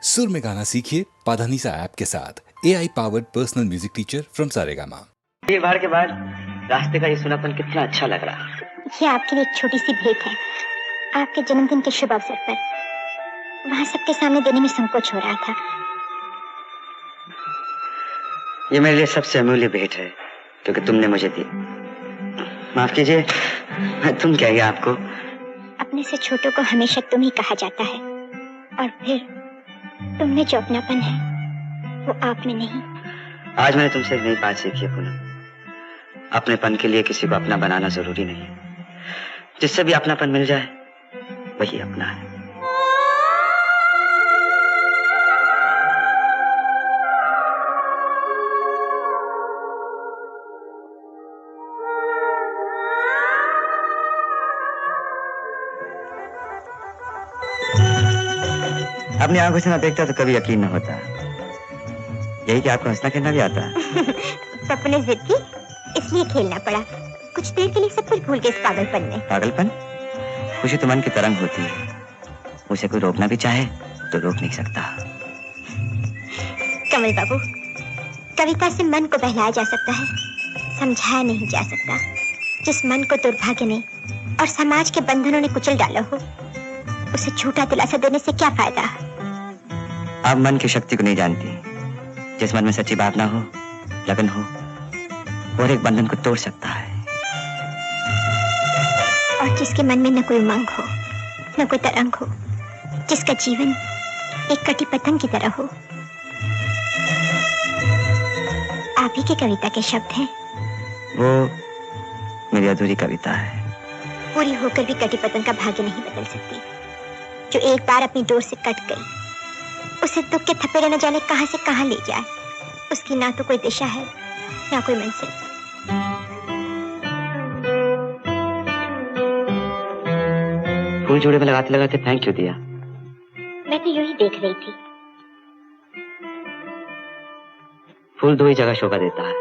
सुर में गाना सीखिए पाधानीसा ऐप के साथ AI powered personal music teacher from Saregama. भीड़ भाड़ के बाद रास्ते का ये सुनापन कितना अच्छा लग रहा। ये आपके लिए एक छोटी सी भेंट है, आपके जन्मदिन के शुभ अवसर पर। वहाँ सबके सामने देने में संकोच हो रहा था। ये मेरे लिए सबसे अमूल्य भेंट है क्योंकि तुमने मुझे दी। माफ कीजिए, मैं तुम कह गया आपको। अपने से छोटों को हमेशा तुम ही कहा जाता है, और फिर तुम में जो अपनापन है वो आप में नहीं। आज मैंने तुमसे एक नई बात सीखी है पूनम। अपनेपन के लिए किसी को अपना बनाना जरूरी नहीं, जिससे भी अपनापन मिल जाए वही अपना है। अपनी आंखों से ना देखता तो कभी यकीन न होता। यही कि आपको हंसना खेलना भी आता है। सपने जिद की, इसलिए खेलना पड़ा। कुछ देर के लिए सब कुछ भूल गए इस पागलपन में। पागलपन? खुशी तो मन की तरंग होती है, उसे कोई रोकना भी चाहे तो रोक नहीं सकता। कमल बाबू, कविता से मन को बहलाया जा सकता है, समझाया नहीं जा सकता। जिस मन को दुर्भाग्य ने और समाज के बंधनों ने कुचल डाला हो, उसे झूठा दिलासा देने से क्या फायदा। आप मन की शक्ति को नहीं जानती। जिस मन में सच्ची भावना हो, लगन हो, वो एक बंधन को तोड़ सकता है। और जिसके मन में न कोई उमंग हो, न कोई तरंग हो, जिसका जीवन एक कटी पतंग की तरह हो। आप ही की कविता के शब्द हैं। वो मेरी अधूरी कविता है। पूरी होकर भी कटी पतंग का भाग्य नहीं बदल सकती। जो एक बार अपनी डोर से कट गई, उसे दुख के थपेड़े न जाने कहां से कहां ले जाए। उसकी ना तो कोई दिशा है, ना कोई मंजिल। फूल जोड़े में लगाते लगाते फेंक क्यों दिया? मैं तो यूं ही देख रही थी। फूल दो ही जगह शोभा देता है,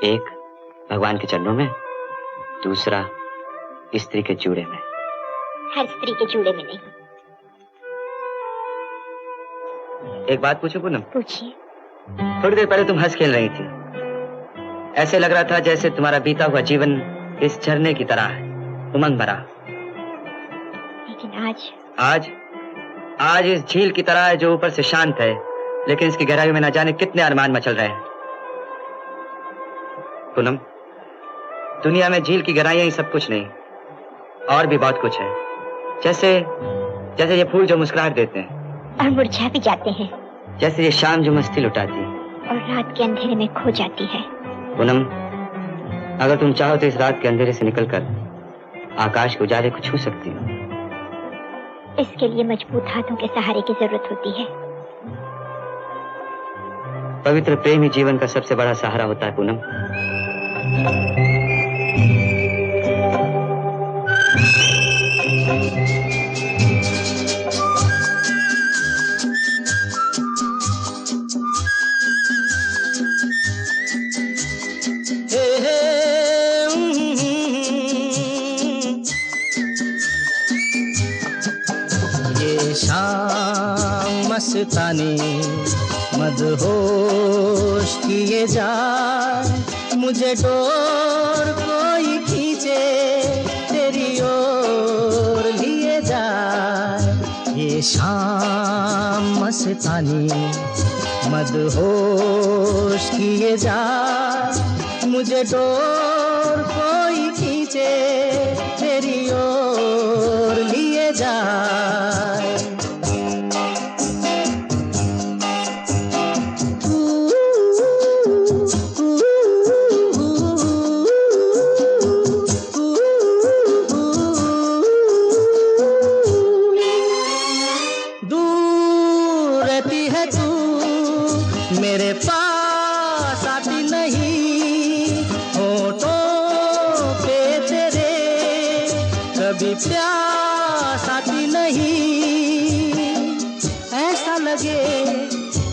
एक भगवान के चरणों में, दूसरा स्त्री के जूड़े में। हर स्त्री के जूड़े में नहीं। एक बात पूछूं पूनम? पूछिए। थोड़ी देर पहले तुम हंस खेल रही थी। ऐसे लग रहा था जैसे तुम्हारा बीता हुआ जीवन इस झरने की तरह है, उमंग भरा। लेकिन आज इस झील की तरह है जो ऊपर से शांत है, लेकिन इसकी गहराई में न जाने कितने अरमान मचल रहे हैं। पूनम, दुनिया में झील की गहराइयां ही सब कुछ नहीं, और भी बहुत कुछ है। जैसे ये फूल जो मुस्कुराहट देते हैं और मुरझा भी जाते हैं, जैसे ये शाम जो मस्ती लुटाती और रात के अंधेरे में खो जाती है। पूनम, अगर तुम चाहो तो इस रात के अंधेरे से निकलकर आकाश के उजाले को छू सकती हो। इसके लिए मजबूत हाथों के सहारे की जरूरत होती है। पवित्र प्रेम ही जीवन का सबसे बड़ा सहारा होता है पूनम। शाम मस्तानी मदहोश किए जाए, मुझे डोर कोई खींचे तेरी ओर लिए जाए। ये शाम मस्तानी मदहोश किए जाए, मुझे डोर कोई खींचे तेरी ओर लिए जाए। मेरे पास आती नहीं, होठों पे तेरे कभी प्यास आती नहीं। ऐसा लगे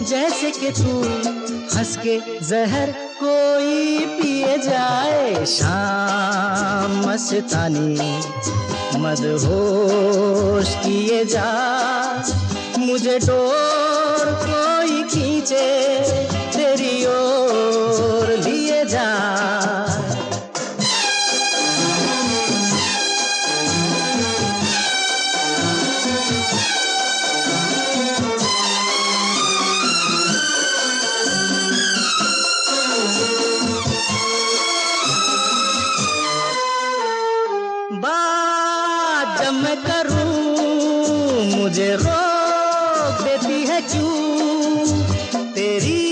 जैसे कि तू हंस के जहर कोई पिए जाए। शाम मस्तानी मदहोश किए जा, मुझे डोर कोई खींचे तेरी ओर लिए जा। बात जब मैं करूं मुझे रोक देती है क्यों तेरी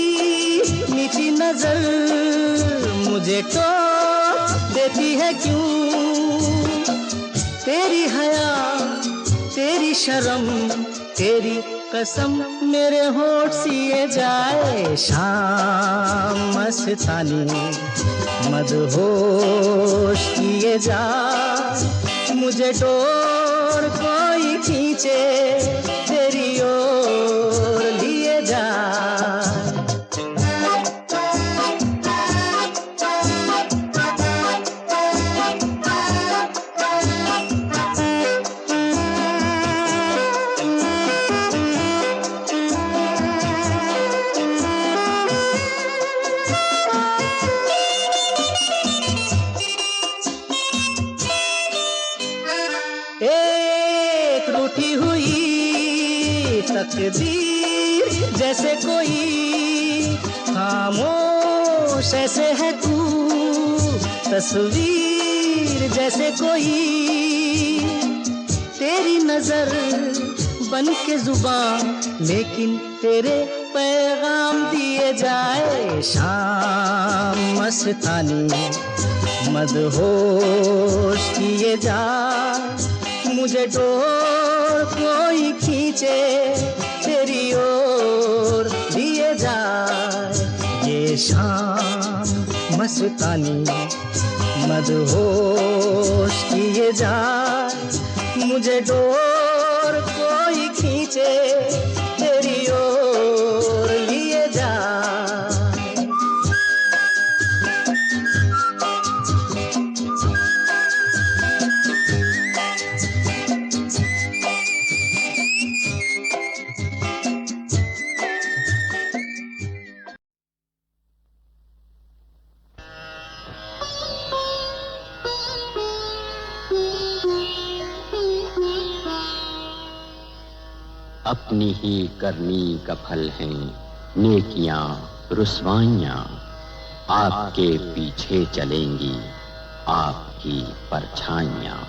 मीठी नजर, मुझे टोक देती है क्यों तेरी हया तेरी शर्म तेरी कसम मेरे होठ सिए जाए। शाम मस्तानी मदहोश किए जा, मुझे डोर कोई खींचे तेरी ओर लिए जा। एक रूठी हुई तकदीर जैसे कोई खामोश ऐसे है तू, तस्वीर जैसे कोई तेरी नजर बन के जुबान लेकिन तेरे पैगाम दिए जाए। शाम मस्तानी मदहोश किए जा, मुझे डोर कोई खींचे तेरी ओर लिए जाए। ये शाम मस्तानी मदहोश किए जाए, मुझे डोर कोई खींचे तेरी ओर लिए जाए। अपनी ही करनी का फल हैं नेकियां रुस्वाइयां, आपके पीछे चलेंगी आपकी परछाइयां।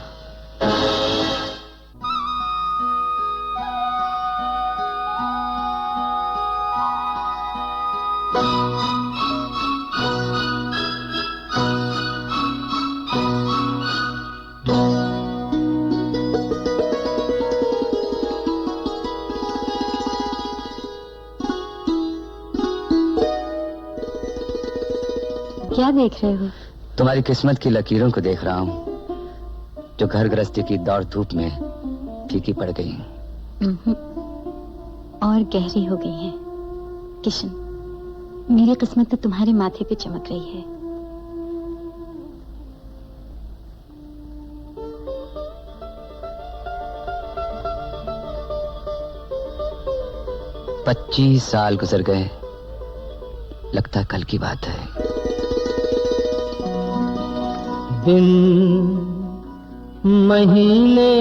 क्या देख रहे हो? तुम्हारी किस्मत की लकीरों को देख रहा हूँ जो घर गृहस्थी की दौड़ धूप में फीकी पड़ गई। और गहरी हो गई है। किशन, मेरी किस्मत तो तुम्हारे माथे पे चमक रही है। पच्चीस साल गुजर गए, लगता कल की बात है। दिन महीने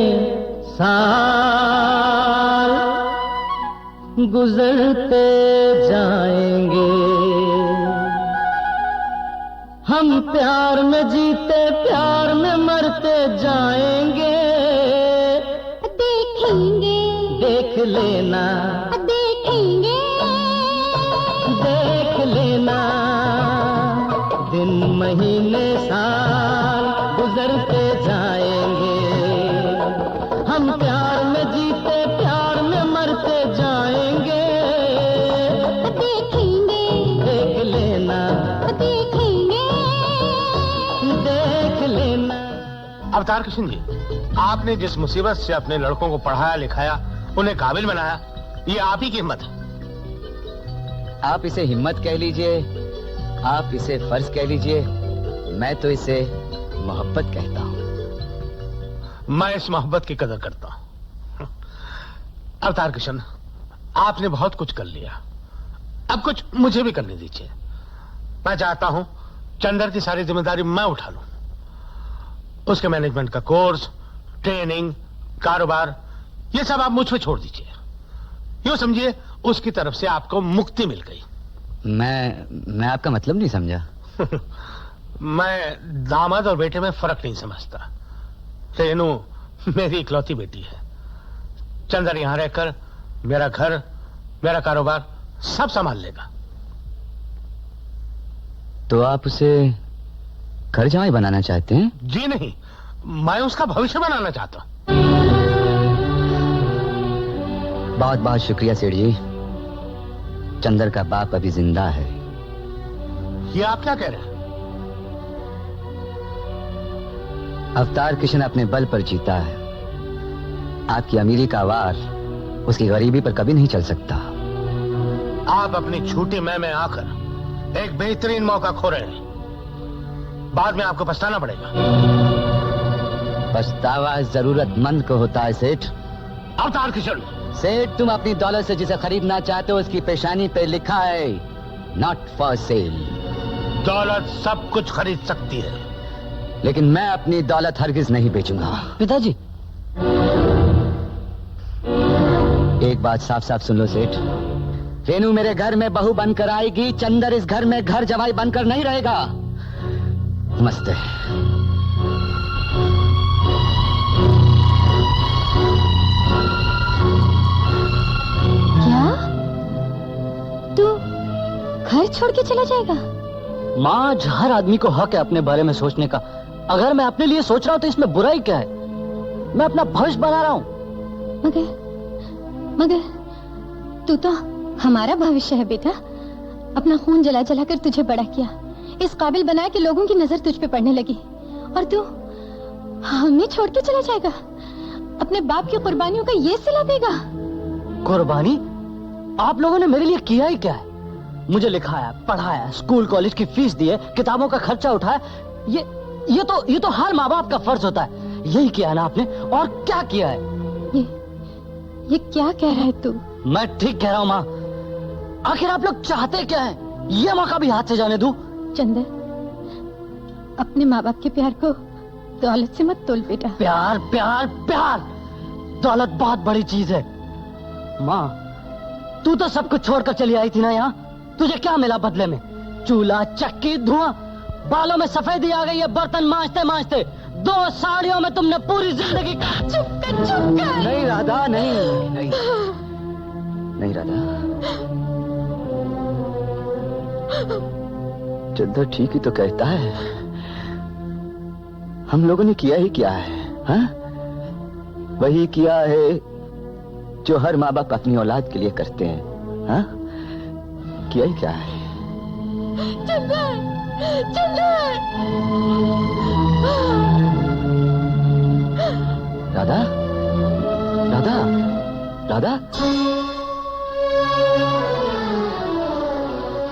साल गुजरते जाएंगे, हम प्यार में जीते प्यार में मरते जाएंगे। देखेंगे, देख लेना, देखेंगे, देख लेना। दिन महीने साल गुजरते जाएंगे, हम प्यार में जीते प्यार में मरते जाएंगे। देखेंगे, देख लेना, देखेंगे, देख लेना। अवतार कृष्ण जी, आपने जिस मुसीबत से अपने लड़कों को पढ़ाया लिखाया उन्हें काबिल बनाया, ये आप ही की हिम्मत है। आप इसे हिम्मत कह लीजिए, आप इसे फर्ज कह लीजिए, मैं तो इसे मोहब्बत कहता हूँ। मैं इस मोहब्बत की कदर करता हूँ। अवतार कृष्ण, आपने बहुत कुछ कर लिया, अब कुछ मुझे भी करने दीजिए। मैं चाहता हूं चंदर की सारी जिम्मेदारी मैं उठा लूं। उसके मैनेजमेंट का कोर्स, ट्रेनिंग, कारोबार, ये सब आप मुझ पे छोड़ दीजिए। यूं समझिए उसकी तरफ से आपको मुक्ति मिल गई। मैं आपका मतलब नहीं समझा। मैं दामाद और बेटे में फर्क नहीं समझता। रेनू मेरी इकलौती बेटी है। चंदर यहां रहकर मेरा घर, मेरा कारोबार सब संभाल लेगा। तो आप उसे घर जमाई बनाना चाहते हैं? जी नहीं, मैं उसका भविष्य बनाना चाहता हूं। बहुत बहुत शुक्रिया सेठ जी। चंदर का बाप अभी जिंदा है। ये आप क्या कह रहे हैं? अवतार किशन अपने बल पर जीता है। आपकी अमीरी का वार उसकी गरीबी पर कभी नहीं चल सकता। आप अपनी छूटी मैं में आकर एक बेहतरीन मौका खो रहे हैं। बाद में आपको पछताना पड़ेगा। पछतावा जरूरतमंद को होता है सेठ। अवतार किशन, सेठ तुम अपनी दौलत से जिसे खरीदना चाहते हो उसकी पेशानी पे लिखा है नॉट फॉर सेल। दौलत सब कुछ खरीद सकती है, लेकिन मैं अपनी दौलत हरगिज नहीं बेचूंगा। पिताजी, एक बात साफ साफ सुन लो सेठ। रेनू मेरे घर में बहू बनकर आएगी, चंदर इस घर में घर जवाई बनकर नहीं रहेगा। नमस्ते। क्या तू घर छोड़ के चला जाएगा? माँ, हर आदमी को हक है अपने बारे में सोचने का। अगर मैं अपने लिए सोच रहा हूँ तो इसमें बुराई क्या है? मैं अपना भविष्य बना रहा हूँ। मगर तू तो हमारा भविष्य है बेटा। अपना खून जला जला कर तुझे बड़ा किया, इस काबिल बनाया कि लोगों की नजर तुझ पे पड़ने लगी, और तू हमें छोड़ के चला जाएगा? अपने बाप की कुर्बानियों का ये सिला देगा? कुर्बानी? आप लोगों ने मेरे लिए किया ही क्या है? मुझे लिखाया, पढ़ाया, स्कूल कॉलेज की फीस दी है, किताबों का खर्चा उठाया। ये तो हर माँ बाप का फर्ज होता है। यही किया है ना आपने, और क्या किया है? ये क्या कह रहा है तू? मैं ठीक कह रहा हूँ माँ। आखिर आप लोग चाहते क्या हैं? ये मौका भी हाथ से जाने दूं? चंदर, अपने माँ बाप के प्यार को दौलत से मत तोल बेटा। प्यार प्यार प्यार, दौलत बहुत बड़ी चीज है। माँ, तू तो सब कुछ छोड़कर चली आई थी ना यहाँ। तुझे क्या मिला बदले में? चूल्हा, चक्की, धुआं, बालों में सफेदी आ गई है बर्तन मांजते मांजते। 2 साड़ियों में तुमने पूरी जिंदगी। चुप कर। नहीं राधा, नहीं राधा। चंदर ठीक ही तो कहता है। हम लोगों ने किया ही क्या है? हाँ? वही किया है जो हर माँ बाप अपनी औलाद के लिए करते हैं। हाँ? किया ही क्या है? चंदर, राधा, राधा, राधा।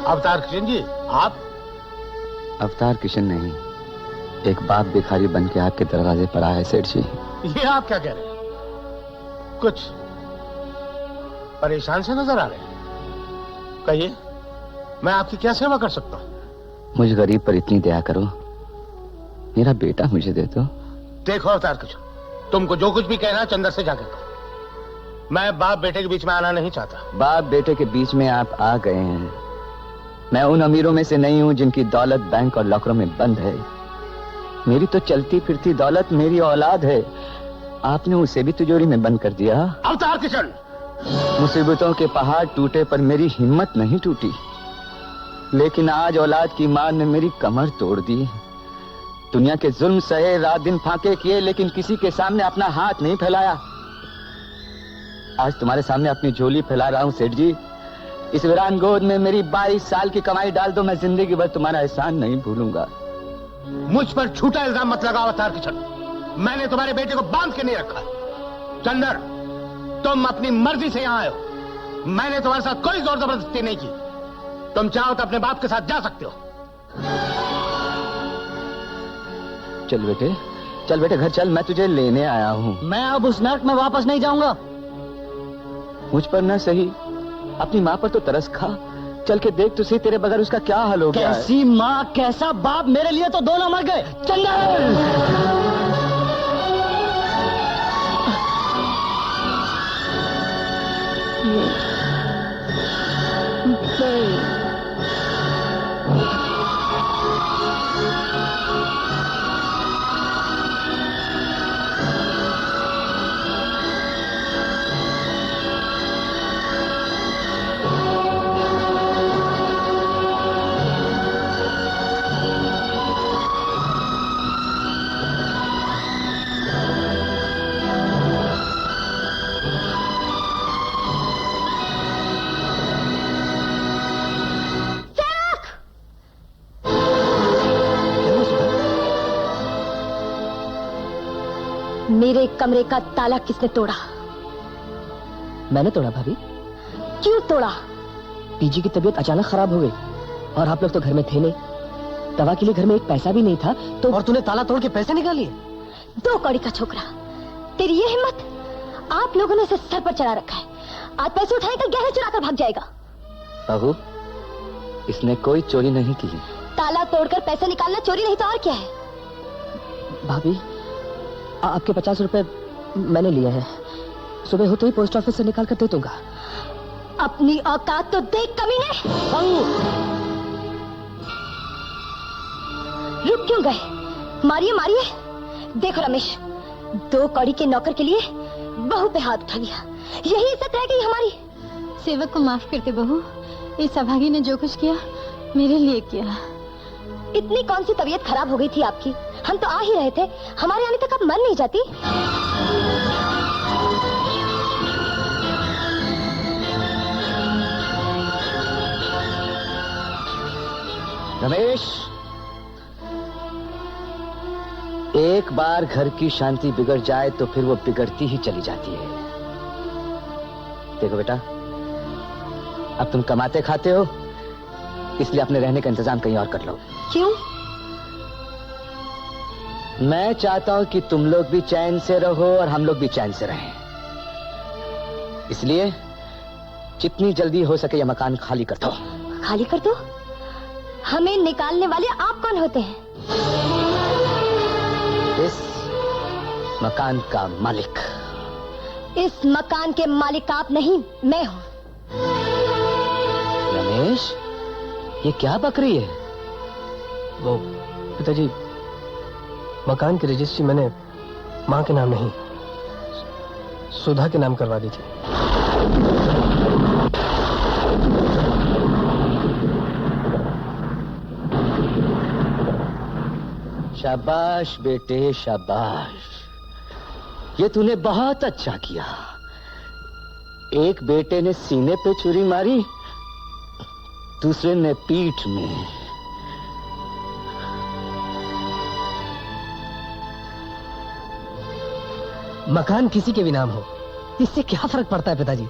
अवतार किशन जी, आप? अवतार किशन नहीं, एक बाप भिखारी बन के आपके दरवाजे पर आया है सेठ जी। ये आप क्या कह रहे हैं? कुछ परेशान से नजर आ रहे हैं। कहिए, मैं आपकी क्या सेवा कर सकता हूँ? मुझ गरीब पर इतनी दया करो, मेरा बेटा मुझे दे दो। देखो अवतार किशन, तुमको जो कुछ भी कहना चंदर से जाकर कहो। मैं बाप बेटे के बीच में आना नहीं चाहता। बाप बेटे के बीच में आप आ गए हैं। मैं उन अमीरों में से नहीं हूं जिनकी दौलत बैंक और लॉकरों में बंद है। मेरी तो चलती फिरती दौलत मेरी औलाद है। आपने उसे भी तिजोरी में बंद कर दिया। अवतार किशन, मुसीबतों के पहाड़ टूटे पर मेरी हिम्मत नहीं टूटी, लेकिन आज औलाद की मार ने मेरी कमर तोड़ दी। दुनिया के जुल्म सहे, रात दिन फाके किए, लेकिन किसी के सामने अपना हाथ नहीं फैलाया। आज तुम्हारे सामने अपनी झोली फैला रहा हूं सेठ जी। इस वीरान गोद में मेरी 22 साल की कमाई डाल दो, मैं जिंदगी भर तुम्हारा एहसान नहीं भूलूंगा। मुझ पर झूठा इल्जाम मत लगाओ अवतार किशन। मैंने तुम्हारे बेटे को बांध के नहीं रखा। चंदर, तुम अपनी मर्जी से यहाँ आए हो। मैंने तुम्हारे साथ कोई जोर जबरदस्ती नहीं की। तुम चाहो तो अपने बाप के साथ जा सकते हो। चल बेटे घर चल, मैं तुझे लेने आया हूँ। मैं अब उस नर्क में वापस नहीं जाऊंगा। मुझ पर न सही अपनी माँ पर तो तरस खा, चल के देख तो सही तेरे बगैर उसका क्या हाल हो गया है। कैसी माँ कैसा बाप, मेरे लिए तो दोनों मर गए। चंदन! मेरे कमरे का ताला किसने तोड़ा? मैंने तोड़ा भाभी। क्यों तोड़ा? पीजी की तबीयत अचानक खराब हो गई और आप लोग तो घर में थे नहीं, दवा के लिए घर में एक पैसा भी नहीं था तो। और तूने ताला तोड़ के पैसे निकाल लिए? 2 कौड़ी का छोकरा, तेरी ये हिम्मत! आप लोगों ने इसे सर पर चढ़ा रखा है। आज पैसे उठाएगा, गहने चुरा कर भाग जाएगा। बहू, इसने कोई चोरी नहीं की। ताला तोड़कर पैसे निकालना चोरी नहीं तो और क्या है? भाभी, आपके 50 रुपए मैंने लिए हैं, सुबह होते ही पोस्ट ऑफिस से निकाल कर दे दूंगा। अपनी औकात तो देख कमीने। रुक क्यों गए? मारिए मारिए। देखो रमेश, 2 कौड़ी के नौकर के लिए बहू पे हाथ उठा लिया, यही इज्जत रह गई हमारी। सेवक को माफ करते बहू, इस अभागी ने जो कुछ किया मेरे लिए किया। इतनी कौन सी तबीयत खराब हो गई थी आपकी? हम तो आ ही रहे थे, हमारे आने तक आप मन नहीं जाती। रमेश, एक बार घर की शांति बिगड़ जाए तो फिर वो बिगड़ती ही चली जाती है। देखो बेटा, अब तुम कमाते खाते हो, इसलिए अपने रहने का इंतजाम कहीं और कर लो। क्यों? मैं चाहता हूं कि तुम लोग भी चैन से रहो और हम लोग भी चैन से रहें। इसलिए जितनी जल्दी हो सके यह मकान खाली कर दो। खाली कर दो? हमें निकालने वाले आप कौन होते हैं? इस मकान का मालिक। इस मकान के मालिक आप नहीं, मैं हूं। रमेश, ये क्या बक रही है? वो पिताजी, मकान की रजिस्ट्री मैंने माँ के नाम नहीं, सुधा के नाम करवा दी थी। शाबाश बेटे, शाबाश। ये तूने बहुत अच्छा किया। एक बेटे ने सीने पे छुरी मारी, दूसरे ने पीठ में। मकान किसी के भी नाम हो, इससे क्या फर्क पड़ता है पिताजी?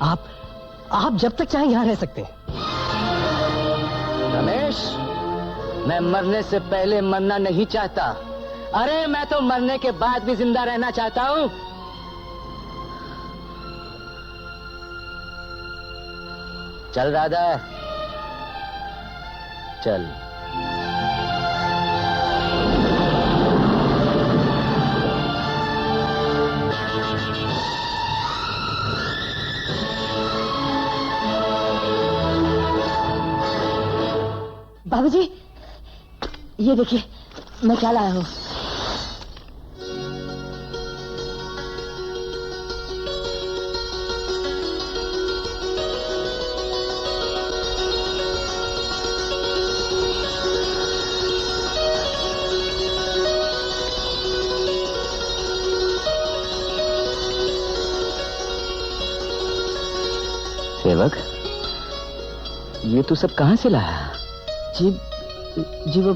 आप जब तक चाहें यहां रह सकते हैं। रमेश, मैं मरने से पहले मरना नहीं चाहता। अरे मैं तो मरने के बाद भी जिंदा रहना चाहता हूं। चल राधा, चल। बाबूजी, ये देखिए मैं क्या लाया हूँ। सेवक, ये तू सब कहां से लाया? जी वो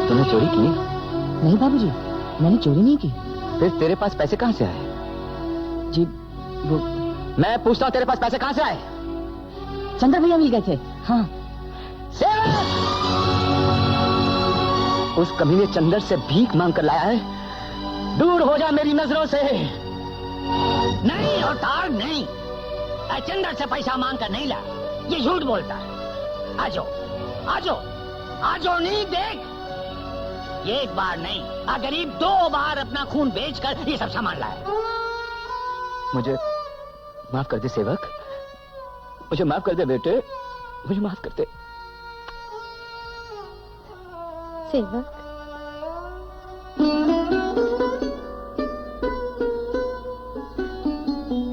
तूने चोरी की? नहीं बाबूजी, मैंने चोरी नहीं की। फिर तेरे पास पैसे कहां से आए? जी वो मैं पूछता हूं, तेरे पास पैसे कहां से आए? चंद्र भैया मिल गए थे। हाँ। सेवक! उस कमीने चंदर से भीख मांग कर लाया है। दूर हो जा मेरी नजरों से। नहीं होता नहीं। चंदर से पैसा मांग कर नहीं ला, ये झूठ बोलता है। आजो आजो आजो नहीं देख, एक बार नहीं गरीब 2 बार अपना खून बेचकर ये सब सामान लाया। मुझे माफ कर दे सेवक, मुझे माफ कर दे बेटे, मुझे माफ कर दे। सेवक,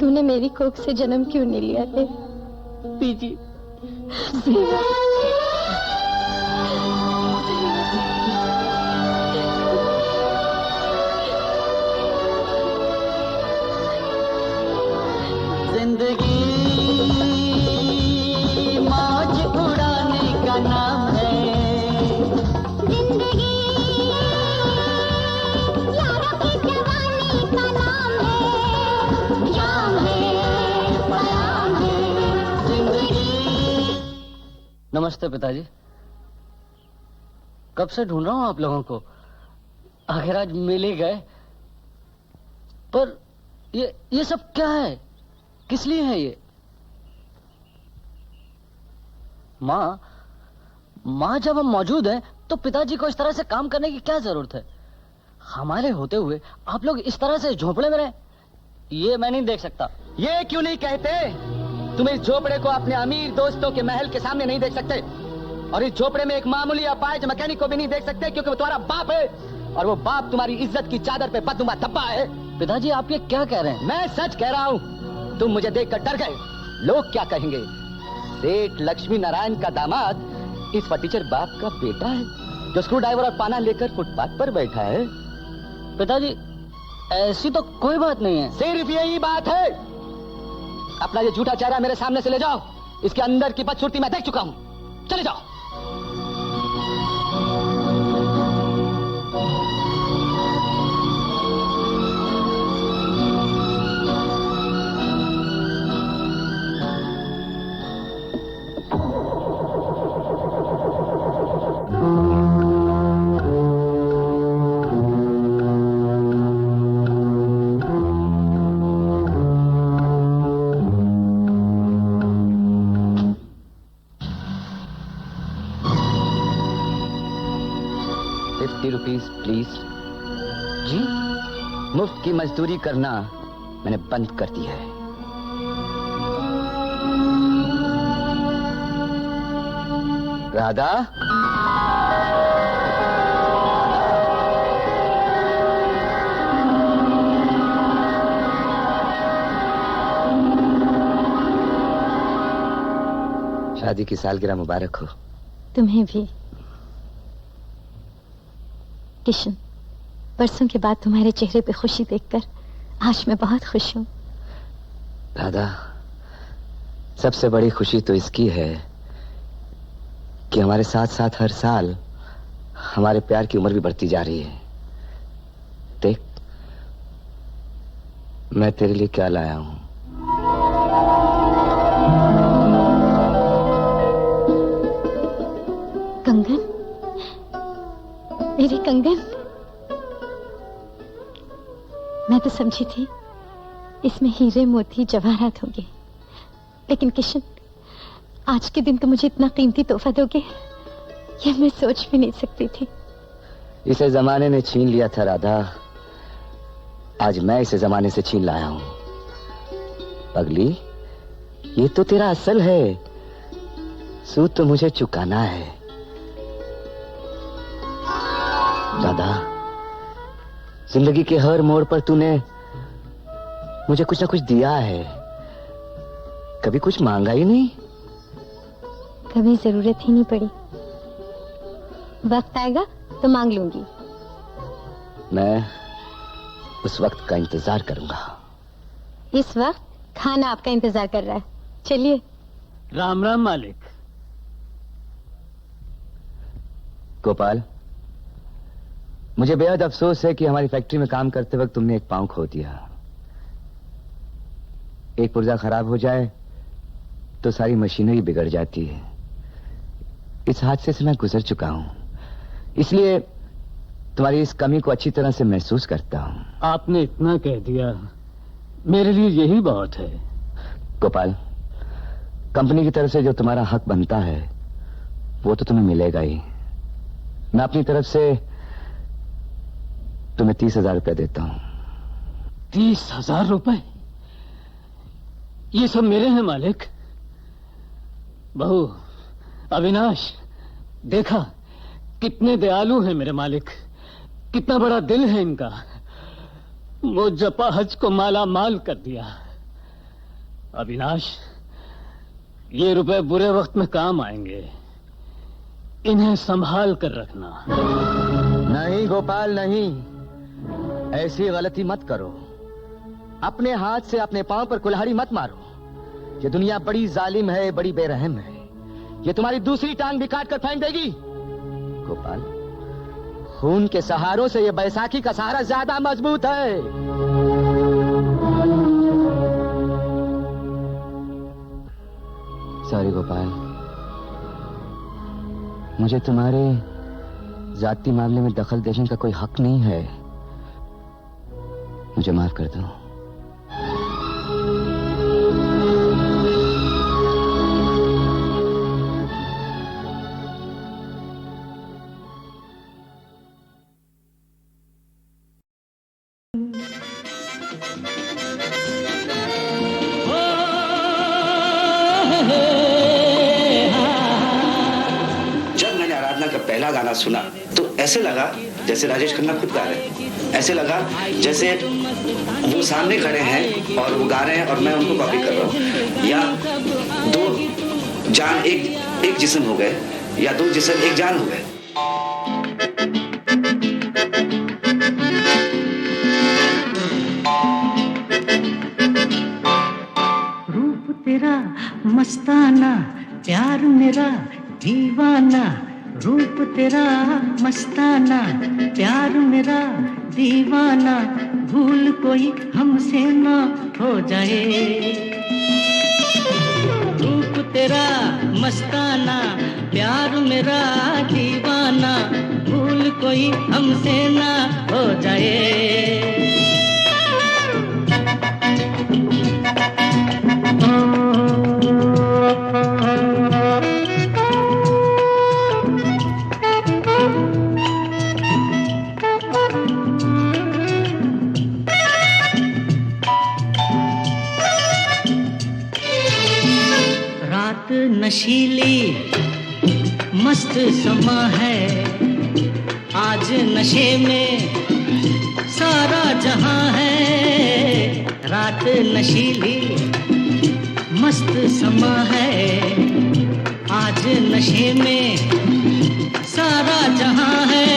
तूने मेरी कोख से जन्म क्यों नहीं लिया रे? पीजी सेवक, जिंदगी मौज उड़ाने का नाम है। जिंदगी यारों की जवानी का नाम है, जाम है, पयाम है जिंदगी। नमस्ते पिताजी, कब से ढूंढ रहा हूँ आप लोगों को, आखिर आज मिल ही गए। पर ये सब क्या है, किस लिए है ये? माँ जब हम मौजूद हैं तो पिताजी को इस तरह से काम करने की क्या जरूरत है? हमारे होते हुए आप लोग इस तरह से झोपड़े में रहे, ये मैं नहीं देख सकता। ये क्यों नहीं कहते? तुम इस झोपड़े को अपने अमीर दोस्तों के महल के सामने नहीं देख सकते, और इस झोपड़े में एक मामूली अपाहिज मैकेनिक को भी नहीं देख सकते, क्योंकि वो तुम्हारा बाप है, और वो बाप तुम्हारी इज्जत की चादर पे बदनुमा धब्बा है। पिताजी आप ये क्या कह रहे हैं? मैं सच कह रहा हूँ। तुम मुझे देखकर डर गए, लोग क्या कहेंगे? सेठ लक्ष्मी नारायण का दामाद इस फटीचर बाप का बेटा है, जो स्क्रू ड्राइवर और पाना लेकर फुटपाथ पर बैठा है। पिताजी ऐसी तो कोई बात नहीं है। सिर्फ यही बात है। अपना ये झूठा चेहरा मेरे सामने से ले जाओ, इसके अंदर की बदसूरती मैं देख चुका हूँ। चले जाओ। ₹50 प्लीज। जी मुफ्त की मजदूरी करना मैंने बंद कर दी है। राधा, शादी की सालगिरह मुबारक हो। तुम्हें भी। किशन, बरसों के बाद तुम्हारे चेहरे पे खुशी देखकर आज मैं बहुत खुश हूँ। राधा, सबसे बड़ी खुशी तो इसकी है कि हमारे साथ साथ हर साल हमारे प्यार की उम्र भी बढ़ती जा रही है। देख, मैं तेरे लिए क्या लाया हूँ। कंगन, मेरे कंगन। मैं तो समझी थी इसमें हीरे मोती जवाहरात होंगे, लेकिन किशन, आज के दिन तो मुझे इतना कीमती तोहफा दोगे, ये मैं सोच भी नहीं सकती थी। इसे जमाने ने छीन लिया था राधा, आज मैं इसे जमाने से छीन लाया हूं। पगली, ये तो तेरा असल है, सूद तो मुझे चुकाना है। राधा, जिंदगी के हर मोड़ पर तूने मुझे कुछ ना कुछ दिया है, कभी कुछ मांगा ही नहीं। कभी जरूरत ही नहीं पड़ी, वक्त आएगा तो मांग लूंगी। मैं उस वक्त का इंतजार करूंगा। इस वक्त खाना आपका इंतजार कर रहा है, चलिए। राम राम मालिक। गोपाल, मुझे बेहद अफसोस है कि हमारी फैक्ट्री में काम करते वक्त तुमने एक पांव खो दिया। एक पुर्जा खराब हो जाए तो सारी मशीनरी बिगड़ जाती है। इस हादसे से मैं गुजर चुका हूं, इसलिए तुम्हारी इस कमी को अच्छी तरह से महसूस करता हूं। आपने इतना कह दिया, मेरे लिए यही बहुत है। गोपाल, कंपनी की तरफ से जो तुम्हारा हक बनता है वो तो तुम्हें मिलेगा ही। मैं अपनी तरफ से तुम्हें 30,000 रुपया देता हूं। 30,000 रुपए? ये सब मेरे हैं मालिक। बहू, अविनाश, देखा कितने दयालु हैं मेरे मालिक, कितना बड़ा दिल है इनका। वो जपाहज को माला माल कर दिया। अविनाश, ये रुपए बुरे वक्त में काम आएंगे, इन्हें संभाल कर रखना। नहीं गोपाल, नहीं, ऐसी गलती मत करो। अपने हाथ से अपने पांव पर कुल्हाड़ी मत मारो। ये दुनिया बड़ी जालिम है, बड़ी बेरहम है। ये तुम्हारी दूसरी टांग भी काट कर फेंक देगी। गोपाल, खून के सहारों से ये बैसाखी का सहारा ज्यादा मजबूत है। सॉरी गोपाल, मुझे तुम्हारे जाति मामले में दखल देने का कोई हक नहीं है। मुझे माफ कर दो। पहला गाना सुना तो ऐसे लगा जैसे राजेश खन्ना खुद गा रहे हैं। ऐसे लगा जैसे वो सामने खड़े हैं और वो गा रहे हैं और मैं उनको कॉपी कर रहा हूँ। या दो जान एक जिस्म हो गए, या दो जिस्म एक जान हो गए। रूप तेरा मस्ताना, प्यार मेरा दीवाना। रूप तेरा मस्ताना, प्यार मेरा दीवाना। भूल कोई हमसे ना हो जाए। रूप तेरा मस्ताना, प्यार मेरा दीवाना। भूल कोई हमसे ना हो जाए। नशीली मस्त समा है, आज नशे में सारा जहां है। रात नशीली मस्त समा है, आज नशे में सारा जहां है।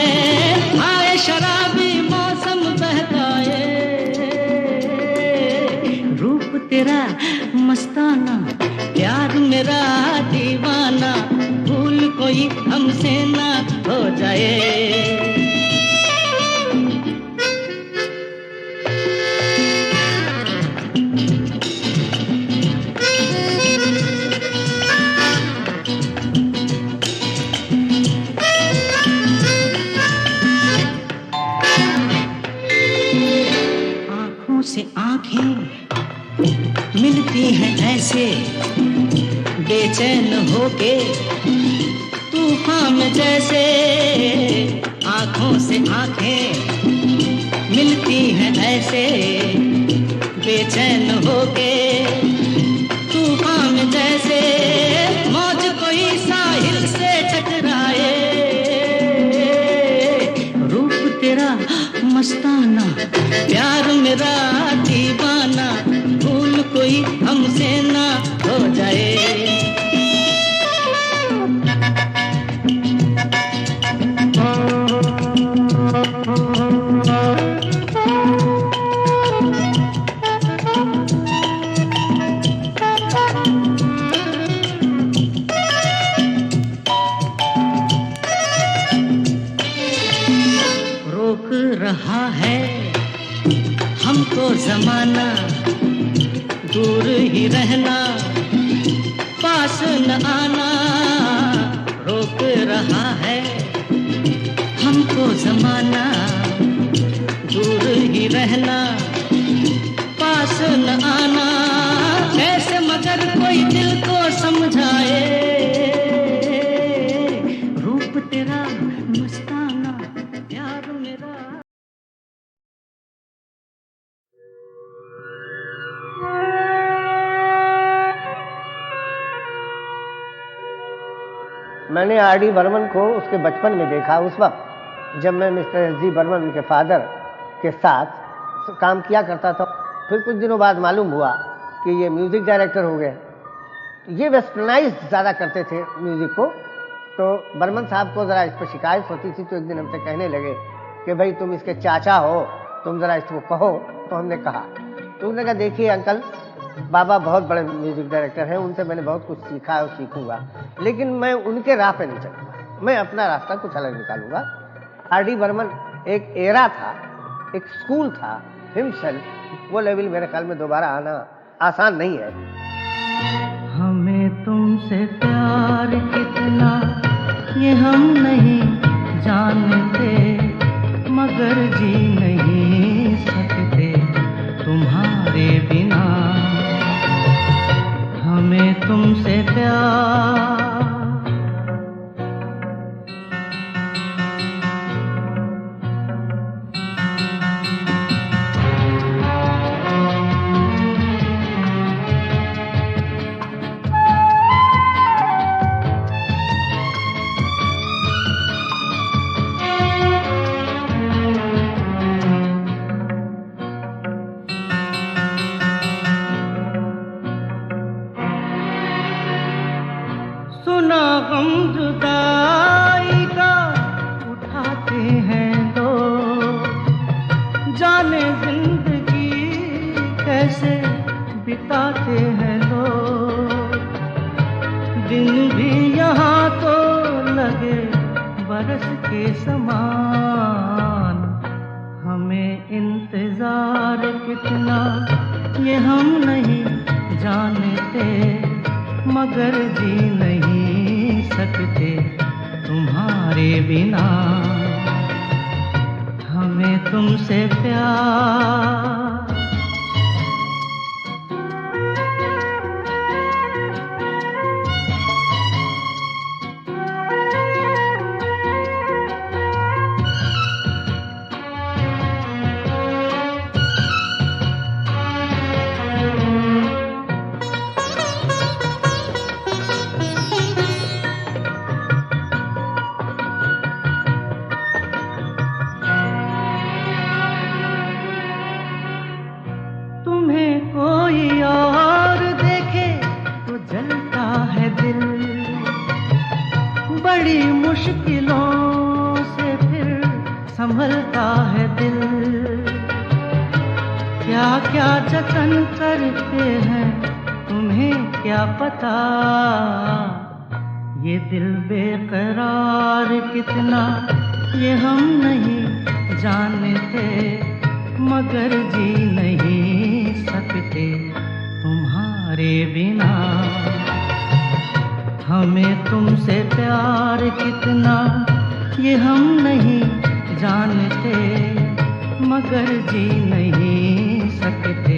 आए शराबी मौसम बहकाए, रूप तेरा मस्ताना, प्यार मेरा दीवाना। भूल कोई हमसे ना हो जाए। आंखों से आंखें मिलती हैं ऐसे, बेचैन होके तूफान में जैसे। आंखों से आंखें मिलती हैं ऐसे, बेचैन होके तूफान में जैसे। मौज कोई साहिल से टकराए, रूप तेरा मस्ताना, प्यार मेरा दीवाना। भूल कोई हमसे ना हो जाए। रोक रहा है हमको जमाना, दूर ही रहना, पास न आना। रोक रहा है हमको जमाना, दूर ही रहना, पास पास न आना, कैसे मगर कोई दिल को समझाए, रूप तेरा मस्ताना प्यार मेरा। मैंने आर.डी. बर्मन को उसके बचपन में देखा, उस वक्त जब मैं मिस्टर एस.जी. बर्मन के फादर के साथ काम किया करता था। फिर कुछ दिनों बाद मालूम हुआ कि ये म्यूज़िक डायरेक्टर हो गए। ये वेस्टर्नाइज ज़्यादा करते थे म्यूज़िक को, तो बर्मन साहब को ज़रा इस पर शिकायत होती थी, तो एक दिन हमसे कहने लगे कि भाई तुम इसके चाचा हो, तुम ज़रा इसको कहो। तो हमने कहा, तो उन्होंने कहा देखिए अंकल, बाबा बहुत बड़े म्यूज़िक डायरेक्टर हैं, उनसे मैंने बहुत कुछ सीखा और सीखूंगा, लेकिन मैं उनके राह पे नहीं चलूँगा, मैं अपना रास्ता कुछ अलग निकालूंगा। आर.डी. बर्मन एक एरा था, एक स्कूल था हिमसेल्फ, वो लेवल मेरे ख्याल में दोबारा आना आसान नहीं है। हमें तुमसे प्यार कितना ये हम नहीं जानते, मगर जी नहीं सकते तुम्हारे बिना। हमें तुमसे प्यार गम जुदाई का उठाते हैं लोग, जाने जिंदगी कैसे बिताते हैं लोग। दिन भी यहाँ तो लगे बरस के समान, हमें इंतजार कितना ये हम नहीं जानते, मगर जी नहीं सकते तुम्हारे बिना। हमें तुमसे प्यार मुश्किलों से फिर संभलता है दिल। क्या क्या जतन करते हैं तुम्हें क्या पता, ये दिल बेकरार कितना ये हम नहीं जानते, मगर जी नहीं सकते तुम्हारे बिना। हमें तुमसे प्यार कितना ये हम नहीं जानते, मगर जी नहीं सकते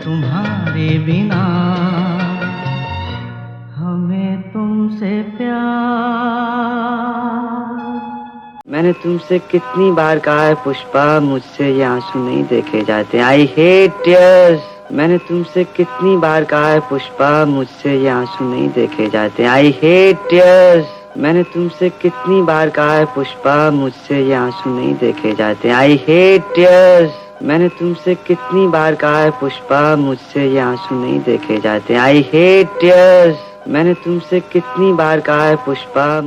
तुम्हारे बिना। हमें तुमसे प्यार। मैंने तुमसे कितनी बार कहा है पुष्पा, मुझसे ये आंसू नहीं देखे जाते। I hate tears. मैंने तुमसे कितनी बार कहा है पुष्पा, मुझसे ये आंसू नहीं देखे जाते। I hate tears. मैंने तुमसे कितनी बार कहा है पुष्पा, मुझसे ये आंसू नहीं देखे जाते। I hate tears. मैंने तुमसे कितनी बार कहा है पुष्पा, मुझसे ये आंसू नहीं देखे जाते। I hate tears. मैंने तुमसे कितनी बार कहा है पुष्पा।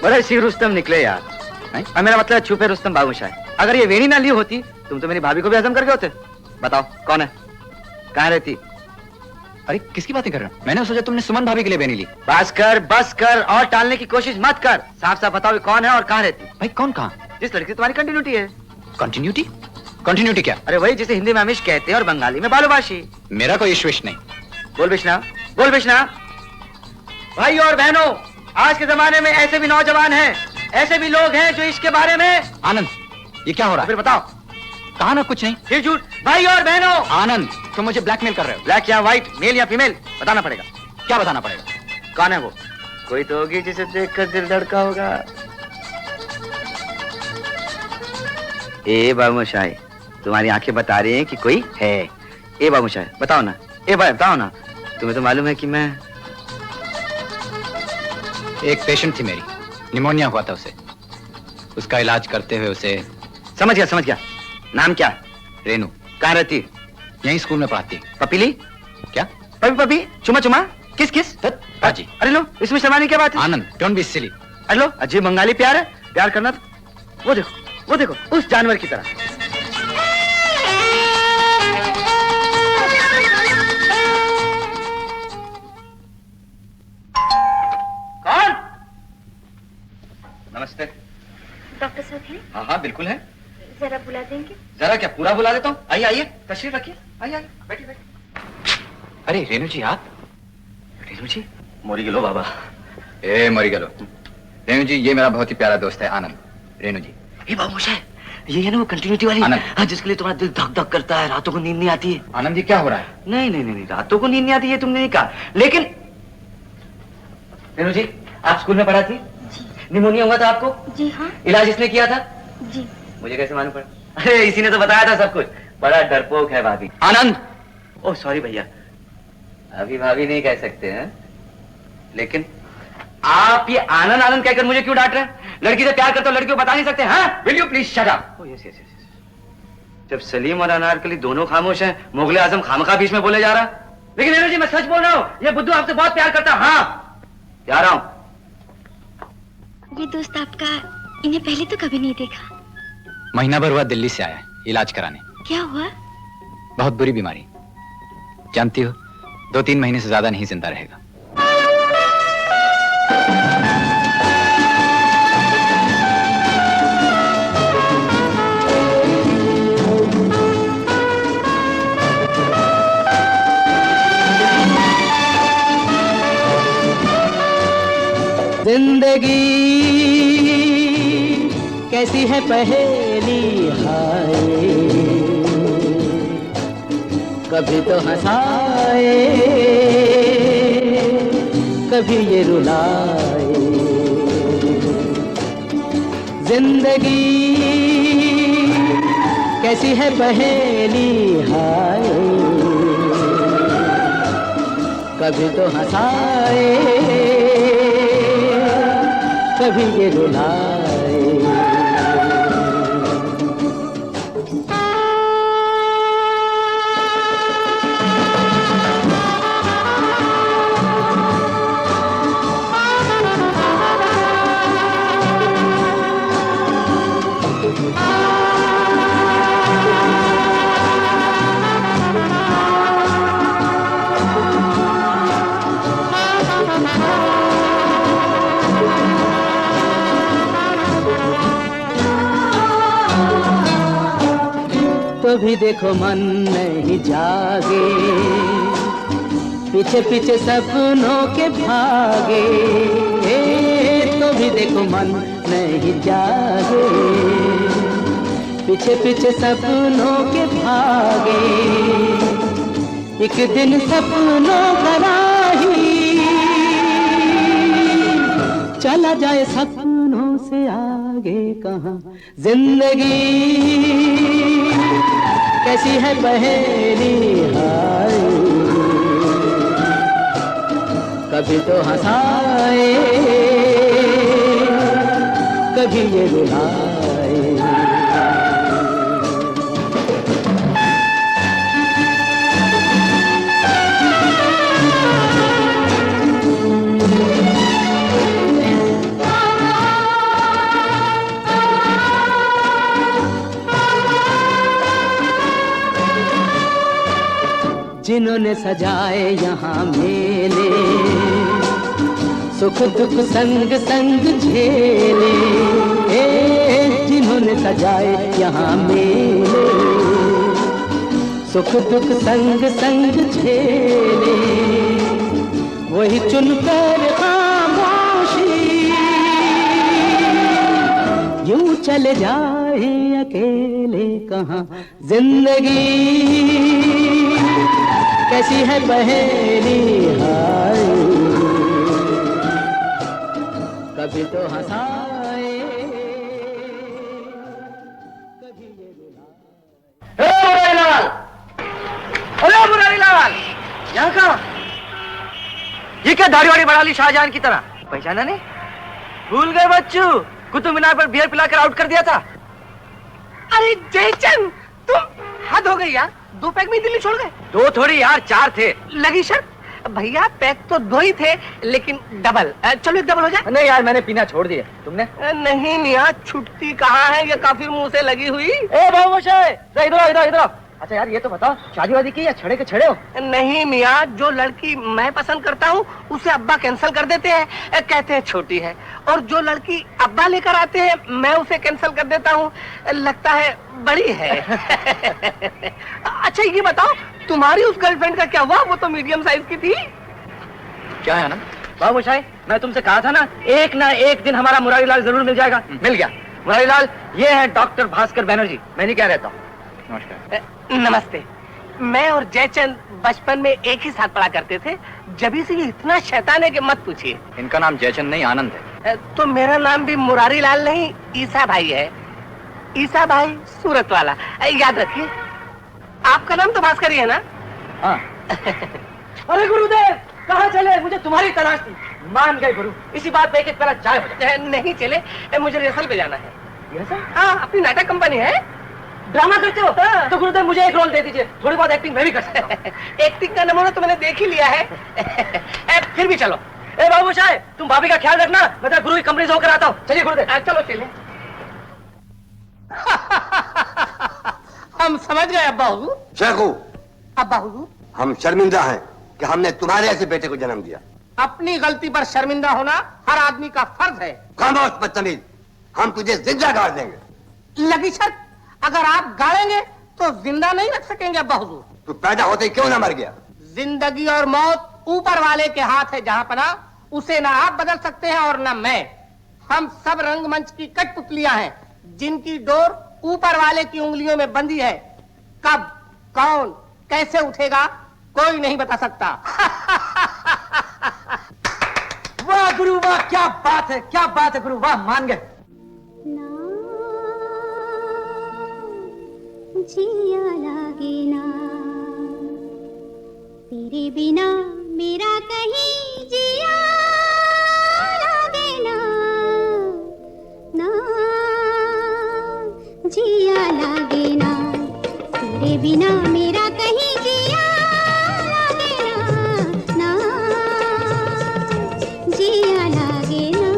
बड़ा सी रुस्तम निकले यार। और मेरा मतलब छुपे रुस्तम बाबूशाह। अगर ये वेणी ना ली होती तुम तो मेरी भाभी को भी हजम करके होते। बताओ कौन है, कहाँ रहती? अरे किसकी बातें कर रहे हो? मैंने सोचा तुमने सुमन भाभी के लिए वेणी ली। बस कर और टालने की कोशिश मत कर। साफ साफ बताओ कौन है और कहाँ रहती? भाई कौन कहाँ? जिस लड़की तुम्हारी कंटिन्यूटी है। कंटिन्यूटी? कंटिन्यूटी क्या? अरे वही जिसे हिंदी में अमिश कहते हैं और बंगाली में बालूबाशी। मेरा कोई इश्विश नहीं। बोल बिश्ना, बोल बिश्ना। भाई और बहनों, आज के जमाने में ऐसे भी नौजवान हैं, ऐसे भी लोग हैं जो इसके बारे में। आनंद, ये क्या हो रहा है? फिर बताओ। कहा ना कुछ नहीं। फिर झूठ। भाई और बहनों। आनंद, तुम मुझे ब्लैकमेल कर रहे हो। ब्लैक या व्हाइट, मेल या फीमेल, बताना पड़ेगा। क्या बताना पड़ेगा? कौन है वो? कोई तो होगी जिसे देखकर दिल धड़का होगा। ए बाबूशाही, तुम्हारी आंखें बता रही हैं कि कोई है। ए बाबूशाही, बताओ ना। ए भाई बताओ ना। तुम्हें तो मालूम है कि मैं एक पेशेंट थी मेरी, निमोनिया हुआ था उसे। उसका इलाज करते हुए उसे। समझ गया। नाम क्या? रेनू। कहाँ रहती? यहीं स्कूल में पढ़ाती। पपीली? क्या? पपी, चुमा, किस? हाजी। अरे लो, इसमें शर्माने की क्या बात है? आनंद, डोंट बी सिली। अरे लो, अजीब बंगाली प्यार है। प्यार करना तो वो देखो उस जानवर की तरह। कौन? नमस्ते। डॉक्टर साहब हैं? हाँ बिल्कुल है। जरा बुला देंगे? जरा क्या, पूरा बुला देता हूँ। आइए, तशरीफ रखिए। आइए, बैठिए। अरे रेनू जी, आप? रेनू जी? मोरी गेलो बाबा। ए मोरी गेलो। रेनू जी, ये मेरा बहुत ही प्यारा दोस्त है आनंद। रेनू जी। ये बाबूशाह, ये है ना वो कंटिन्यूटी वाली। हाँ, जिसके लिए तुम्हारा दिल धक धक करता है, रातों को नींद नहीं आती है। आनंद जी, क्या हो रहा है? नहीं, रातों को नींद नहीं आती है तुमने नहीं कहा, लेकिन रेनू जी, आप स्कूल में पढ़ा थी? निमोनिया हुआ था आपको? जी हाँ। इलाज इसने किया था? जी। मुझे कैसे मालूम पड़ा? अरे इसी ने तो बताया था सब कुछ। बड़ा डरपोक है भाभी। आनंद। ओह सॉरी भैया, अभी भाभी नहीं कह सकते हैं, लेकिन आप ये आनंद कहकर मुझे क्यों डांट रहे हैं? लड़की से प्यार करते हो, लड़की को बता नहीं सकते? हाँ, will you please shut up? Oh yes. जब सलीम और अनारकली दोनों खामोश हैं, मुगले आजम खामखा बीच में बोले जा रहा। लेकिन रेनू जी, मैं सच बोल रहा हूँ, ये बुद्धू आपसे बहुत प्यार करता। हाँ, जा रहा हूँ। ये दोस्त आपका, इन्हें पहले तो कभी नहीं देखा। महीना भर हुआ दिल्ली से आया है इलाज कराने। क्या हुआ? बहुत बुरी बीमारी, जानती हो, 2-3 महीने से ज्यादा नहीं जिंदा रहेगा। जिंदगी कैसी है पहेली हाय, कभी तो हंसाए कभी ये रुलाए। जिंदगी कैसी है पहेली हाय, कभी तो हंसाए कभी ये रुलाए। तो भी देखो मन नहीं जागे, पीछे पीछे सपनों के भागे। तो भी देखो मन नहीं जागे, पीछे पीछे सपनों के भागे। एक दिन सपनों का राही चला जाए सपनों से आगे कहाँ। जिंदगी कैसी है पहेली हाय, कभी तो हंसाए कभी ये रुलाए। जिन्होंने सजाए यहाँ मेले, सुख दुख संग संग झेले। जिन्होंने सजाए यहाँ मेले, सुख दुख संग संग झेले। वही चुनकर खामोशी चले जाए अकेले कहाँ, जिंदगी कैसी है पहेली हाय, कभी तो हंसाए कभी ये रुलाए। अरे मुरारीलाल, यहाँ कहाँ? ये क्या दाढ़ी वाड़ी बढ़ा ली शाहजहान की तरह? पहचाना नहीं? भूल गए बच्चू, कुतुब मीनार पर बियर पिलाकर आउट कर दिया था। अरे जयचंद, तुम हद हो गई यार, 2 पैक में दिल्ली छोड़ गए। 2 थोड़ी यार, 4 थे। लगी शर्त? भैया पैक तो 2 ही थे, लेकिन डबल। चलो एक डबल हो जाए। नहीं यार, मैंने पीना छोड़ दिया। तुमने? नहीं मियाँ, छुट्टी कहाँ है ये काफिर मुंह से लगी हुई। ए बाबूशाह, इधर इधर इधर। अच्छा यार, ये तो बताओ, शादी वादी की या छड़े के छड़े हो? नहीं मियाँ, जो लड़की मैं पसंद करता हूँ उसे अब्बा कैंसिल कर देते हैं, कहते हैं छोटी है, और जो लड़की अब्बा लेकर आते हैं मैं उसे कैंसिल कर देता हूँ, लगता है बड़ी है। अच्छा ये बताओ, तुम्हारी उस गर्लफ्रेंड का क्या हुआ? वो तो मीडियम साइज की थी। क्या है ना बाबूशाह, मैं तुमसे कहा था ना, एक दिन हमारा मुरारीलाल जरूर मिल जाएगा। मिल गया। मुरारीलाल, ये है डॉक्टर भास्कर बैनर्जी। मैं नहीं क्या रहता हूँ। नमस्कार। नमस्ते। मैं और जयचंद बचपन में एक ही साथ पढ़ा करते थे, जभी से ये इतना शैतान है कि मत पूछिए। इनका नाम जयचंद नहीं, आनंद है। तो मेरा नाम भी मुरारीलाल नहीं, ईसा भाई है। ईसा भाई सूरत वाला, याद रखिए। आपका नाम तो भास्कर ही है ना? हाँ। अरे गुरुदेव, कहाँ चले? मुझे तुम्हारी तलाश थी। मान गए गुरु, इसी बात पे एक तरह चाय हो जाए। नहीं चले, मुझे रिहर्सल पे जाना है। रिहर्सल? हाँ, अपनी नाटक कंपनी है। ड्रामा करते हो? तो गुरुदेव मुझे एक रोल दे दीजिए, थोड़ी बहुत एक्टिंग मैं भी कर सकता हूँ। एक्टिंग का नमूना तो मैंने देख ही लिया है। फिर भी चलो। ए बाबूशाह, तुम भाभी का ख्याल रखना, मैं तो गुरु की कंपनी से होकर आता हूँ। चलिए गुरुदेव। चलो चलिए। हम समझ गए अब्बा हुजूर। शेखू, अब्बा हुजूर, हम शर्मिंदा हैं कि हमने तुम्हारे ऐसे बेटे को जन्म दिया। अपनी गलती पर शर्मिंदा होना हर आदमी का फर्ज है। खामोश बदतमीज, हम तुझे जिंदा गाड़ देंगे। लगी शर्त, अगर आप गाड़ेंगे तो जिंदा नहीं रख सकेंगे अब्बा हुजूर। तू पैदा होते ही क्यों ना मर गया? जिंदगी और मौत ऊपर वाले के हाथ है जहां पना, उसे ना आप बदल सकते हैं और ना मैं। हम सब रंगमंच की कठपुतलियां हैं, जिनकी डोर ऊपर वाले की उंगलियों में बंधी है। कब, कौन, कैसे उठेगा कोई नहीं बता सकता। वाह गुरु वाह, क्या बात है, क्या बात है गुरु, वाह, मान गए। जिया लागे ना तेरे बिना, मेरा कहीं जिया लागे ना, ना जिया लागे ना तेरे बिना, मेरा कहीं जिया लागे ना, ना जिया लागे ना।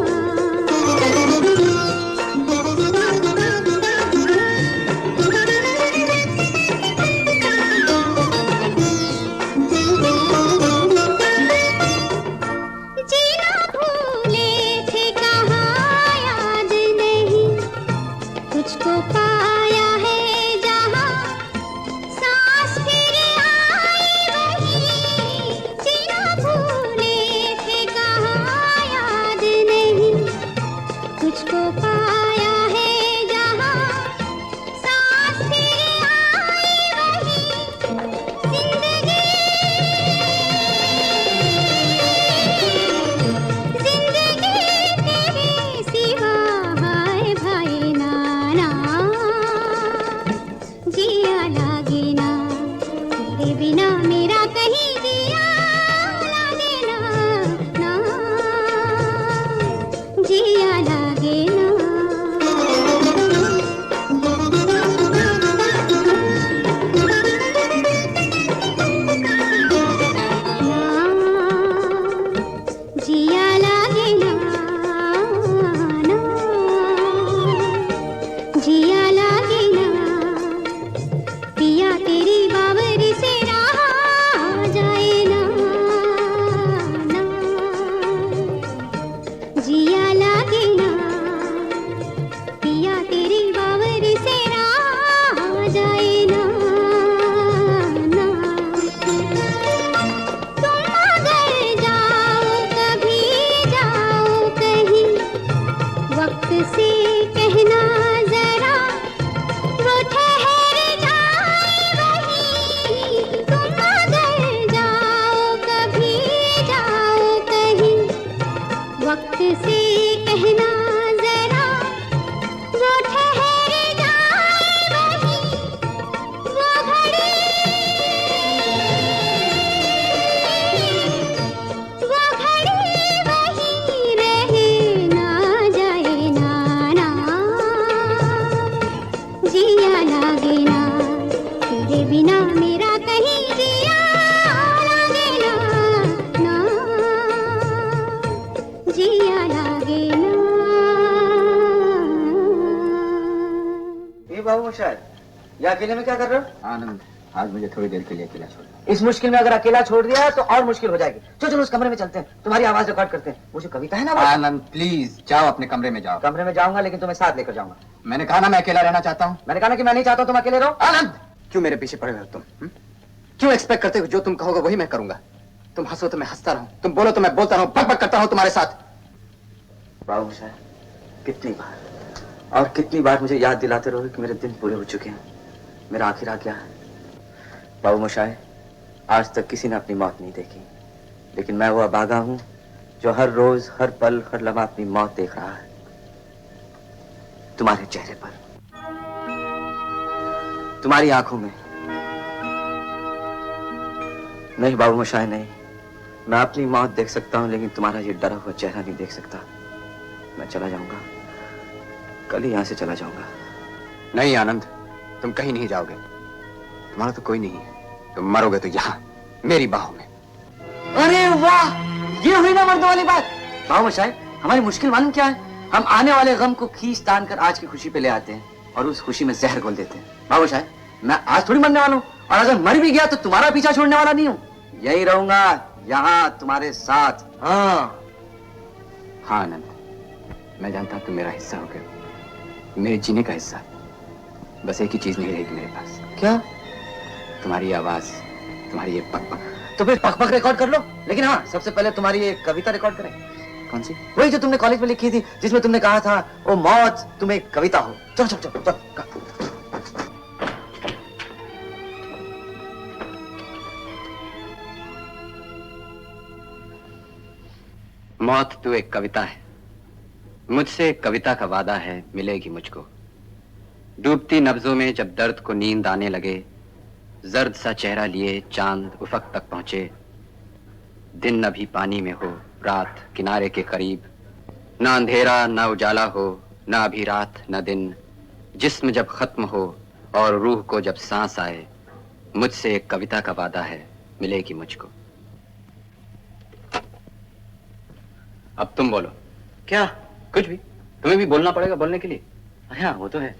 तुझको पाया है जहां बाबू शायद ये अकेले में क्या कर रहे हो? आनंद, आज मुझे थोड़ी देर के लिए अकेला छोड़। इस मुश्किल में अगर अकेला छोड़ दिया तो और मुश्किल हो जाएगी। चलो चलो उस कमरे में चलते हैं, तुम्हारी आवाज रिकॉर्ड करते हैं। वो जो कविता है ना, आनंद प्लीज जाओ, अपने कमरे में जाओ। कमरे में जाऊंगा लेकिन तुम्हें साथ लेकर जाऊंगा। मैंने कहा ना मैं अकेला रहना चाहता हूँ। मैंने कहा ना कि मैं नहीं चाहता तुम अकेले रहो। आनंद, क्यों मेरे पीछे पड़े हो तुम? क्यों एक्सपेक्ट करते हो जो तुम कहोगे वही मैं करूंगा? तुम हंसो तो मैं हंसता रहूं, तुम बोलो तो मैं बोलता रहूं, बक बक करता रहूं तुम्हारे साथ। बाबू साहब, कितनी बार और कितनी बार मुझे याद दिलाते रहोगे कि मेरे दिन पूरे हो चुके हैं, मेरा आखिर आ गया है। बाबू मोशाय, आज तक किसी ने अपनी मौत नहीं देखी, लेकिन मैं वो अभागा हूं जो हर रोज, हर पल, हर लम्हा अपनी मौत देख रहा है तुम्हारे चेहरे पर, तुम्हारी आंखों में। नहीं बाबू मोशाय नहीं, मैं अपनी मौत देख सकता हूं लेकिन तुम्हारा ये डरा हुआ चेहरा नहीं देख सकता। मैं चला जाऊंगा, कल ही यहां से चला जाऊंगा। नहीं आनंद, तुम कहीं नहीं जाओगे। तुम्हारा तो कोई नहीं है, तुम मरोगे तो यहाँ मेरी बाहों में। अरे वाह, ये हुई ना मर्दों वाली बात। बाबू मोशाय, हमारी मुश्किल मालूम क्या है? हम आने वाले गम को खींच तान कर आज की खुशी पे ले आते हैं और उस खुशी में जहर घोल देते हैं। बाबू मोशाय, मैं आज थोड़ी मरने वाला हूँ, और अगर मर भी गया तो तुम्हारा पीछा छोड़ने वाला नहीं हूँ। यही रहूंगा यहाँ तुम्हारे साथ। हाँ हाँ आनंद, मैं जानता हूँ तुम मेरा हिस्सा हो गए, मेरे जीने का हिस्सा। बस एक ही चीज नहीं रहेगी मेरे पास। क्या? तुम्हारी आवाज, तुम्हारी ये पक पक। तो फिर पक पक रिकॉर्ड कर लो, लेकिन हाँ सबसे पहले तुम्हारी ये कविता रिकॉर्ड करें। कौन सी? वही जो तुमने कॉलेज में लिखी थी, जिसमें तुमने कहा था ओ मौत तुम एक कविता हो। चलो चलो चलो चलो। मौत तू एक कविता है, मुझसे एक कविता का वादा है, मिलेगी मुझको। डूबती नब्जों में जब दर्द को नींद आने लगे, जर्द सा चेहरा लिए चांद उफक तक पहुंचे। दिन अभी पानी में हो, रात किनारे के करीब, ना अंधेरा ना उजाला हो, ना अभी रात ना दिन। जिस्म जब खत्म हो और रूह को जब सांस आए, मुझसे एक कविता का वादा है, मिलेगी मुझको। अब तुम बोलो। क्या? कुछ भी, तुम्हें भी बोलना पड़ेगा बोलने के लिए। हाँ वो तो है।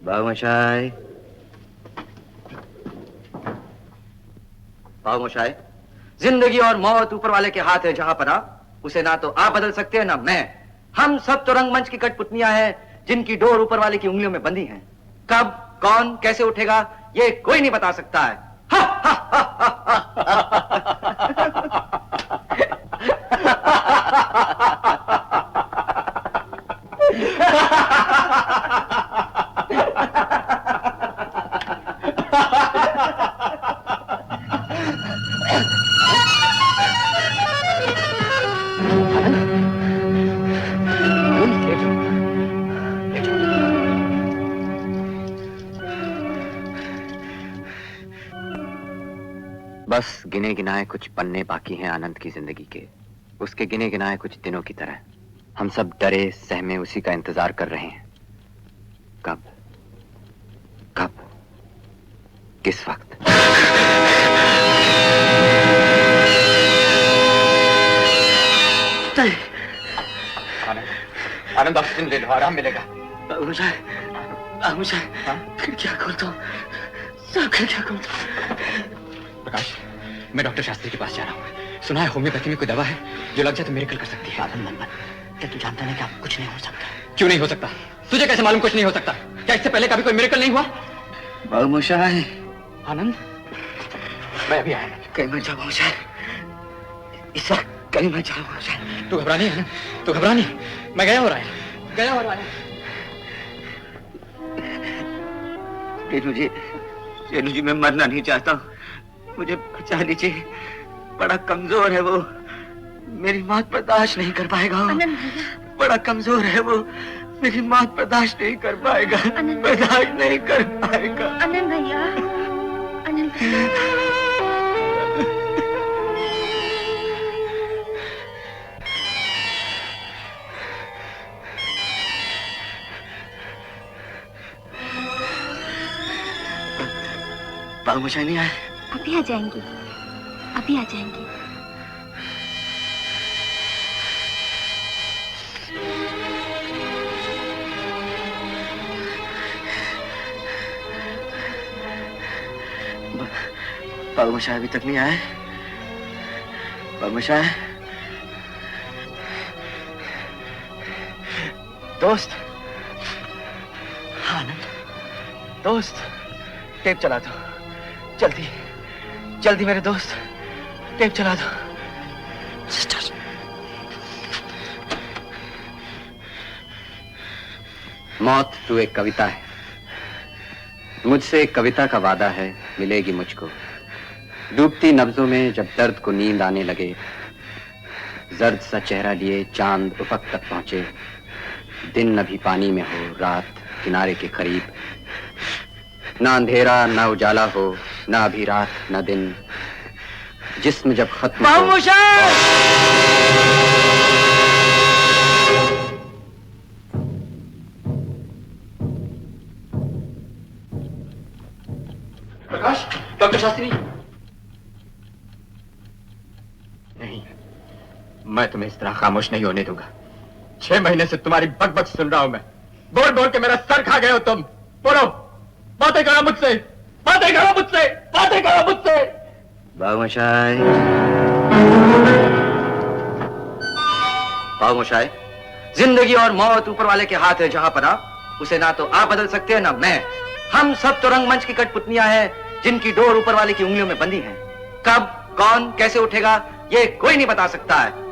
बाबू मोशाय, बाबू मोशाय, जिंदगी और मौत ऊपर वाले के हाथ है जहां पना, उसे ना तो आप बदल सकते हैं ना मैं। हम सब तो रंगमंच की कठपुतलियां हैं जिनकी डोर ऊपर वाले की उंगलियों में बंधी है। कब कौन कैसे उठेगा ये कोई नहीं बता सकता है। बस गिने गिनाए कुछ पन्ने बाकी हैं आनंद की जिंदगी के, उसके गिने गिनाए कुछ दिनों की तरह। हम सब डरे सहमे उसी का इंतजार कर रहे हैं। कब कब किस वक्त? आनंद ऑक्सीजन ले लो, आराम मिलेगा। खिड़कियां खोलता हूँ, सब खिड़कियां खोलता हूँ। प्रकाश, मैं डॉक्टर शास्त्री के पास जा रहा हूँ। सुना है होम्योपैथी में कोई दवा है जो लग जाए तो मिरेकल कर सकती है। क्या तू जानता नहीं कि अब कुछ नहीं हो सकता? क्यों नहीं हो सकता? तुझे कैसे मालूम कुछ नहीं हो सकता? क्या इससे पहले कभी कोई मिरेकल नहीं हुआ? बाबू मोशाय, आनंद, मैं अभी आया। कहीं मत जाओ मोशाय, इस वक्त कहीं मत जाओ मोशाय। तू घबरा नहीं आनंद, तू घबरा नहीं। मैं गया और आया, गया और आया। रेणु जी, मैं मरना नहीं चाहता हूँ, मुझे बचा लीजिए। बड़ा कमजोर है वो, मेरी मौत बर्दाश्त नहीं कर पाएगा। बड़ा कमजोर है वो, मेरी मौत बर्दाश्त नहीं कर पाएगा, बर्दाश्त नहीं कर पाएगा। आनंद भैया, आनंद भैया। बाबू मोशाय नहीं आए? अभी आ जाएंगे, अभी आ जाएंगे। बाबूशाह अभी तक नहीं आए। बाबूशाह, दोस्त, आनंद, दोस्त, टेप चला दो जल्दी, जल्दी मेरे दोस्त, टेप चला दो। सिस्टर, मौत तू एक कविता है, मुझसे एक कविता का वादा है, मिलेगी मुझको। डूबती नब्जों में जब दर्द को नींद आने लगे, जर्द सा चेहरा लिए चांद उफक तक पहुंचे। दिन अभी पानी में हो, रात किनारे के करीब, ना अंधेरा ना उजाला हो, ना अभी रात ना दिन, जिस्म जब खत्म हो। प्रकाश, डॉक्टर शास्त्री। नहीं, मैं तुम्हें इस तरह खामोश नहीं होने दूंगा। 6 महीने से तुम्हारी बकबक सुन रहा हूं मैं। बोल बोल के मेरा सर खा गए हो तुम। बोलो, बातें करो मुझसे, बातें करो मुझसे, बातें करो मुझसे। बाबूशाह, बाबूशाह, जिंदगी और मौत ऊपर वाले के हाथ है जहां पना, उसे ना तो आप बदल सकते हैं ना मैं। हम सब तो रंगमंच की कठपुतलियां हैं जिनकी डोर ऊपर वाले की उंगलियों में बंधी है। कब, कौन, कैसे उठेगा ये कोई नहीं बता सकता है।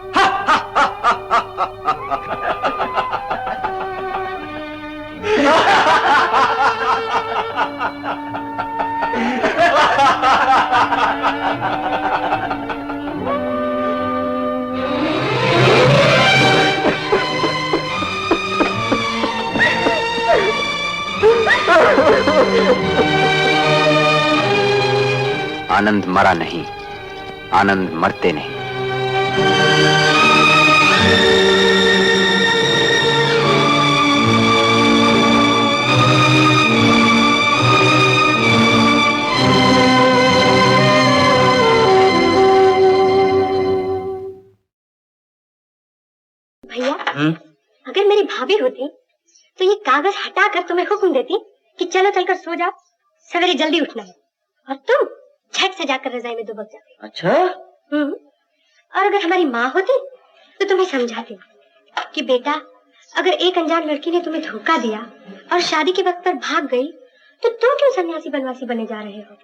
आनंद मरा नहीं, आनंद मरते नहीं। भैया, अगर मेरी भाभी होती तो ये कागज हटाकर तुम्हें हुक्म देती कि चलो चलकर सो जाओ, सवेरे जल्दी उठना है, और तुम झट से जाकर रजाई में दुबक जाते। अच्छा? और अगर हमारी माँ होती तो तुम्हें समझाती कि बेटा, अगर एक अनजान लड़की ने तुम्हें धोखा दिया और शादी के वक्त पर भाग गई तो तुम क्यों सन्यासी बनवासी बने जा रहे हो?